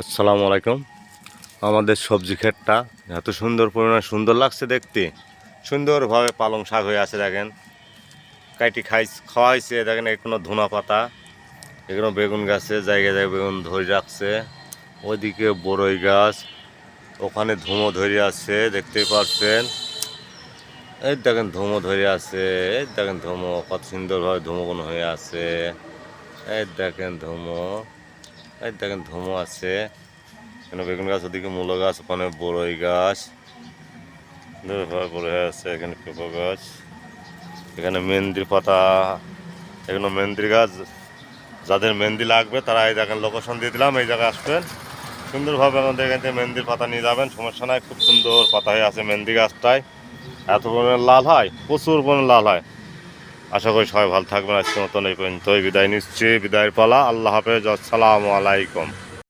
আসসালামু আলাইকুম। আমাদের সবজি ক্ষেতটা এত সুন্দর পরিমাণে সুন্দর লাগছে দেখতে। সুন্দরভাবে পালং শাক হয়ে আছে দেখেন, কাইটি খাওয়া হয়েছে দেখেন। এখনো ধনা পাতা, এখনো বেগুন গাছে জায়গায় জায়গায় বেগুন ধরে রাখছে। ওইদিকে বড়ই গাছ, ওখানে ধুমো ধরে আছে দেখতেই পাচ্ছেন। এই দেখেন ধুমো ধরে আছে, এই দেখেন ধুমো কত সুন্দরভাবে ধুমোগুলো হয়ে আছে। এই দেখেন ধুমো, এই দেখেন ধুমো আছে। এখানে বেগুন গাছ, ওদিকে মূলো গাছ, ওখানে বড়ই গাছ বড় হয়ে আছে। এখানে পেঁপা গাছ, এখানে মেহেন্দির পাতা, এখানে মেহেন্দির গাছ। যাদের মেহেন্দি লাগবে তারা এই দেখেন লোকেশন দিয়ে দিলাম, এই জায়গায় আসবেন। সুন্দরভাবে আমাদের এখান থেকে মেহেন্দির পাতা নিয়ে যাবেন, সমস্যা নাই। খুব সুন্দর পাতা হয়ে আছে মেহেন্দি গাছটায়, এত পরিমাণে লাল হয়, প্রচুর পরিমাণে লাল হয়। আশা করি সবাই ভালো থাকবেন। আজকের মতন এই পর্যন্তই বিদায় নিচ্ছি, বিদায়ের পালা। আল্লাহ হাফেজ, আসসালামু আলাইকুম।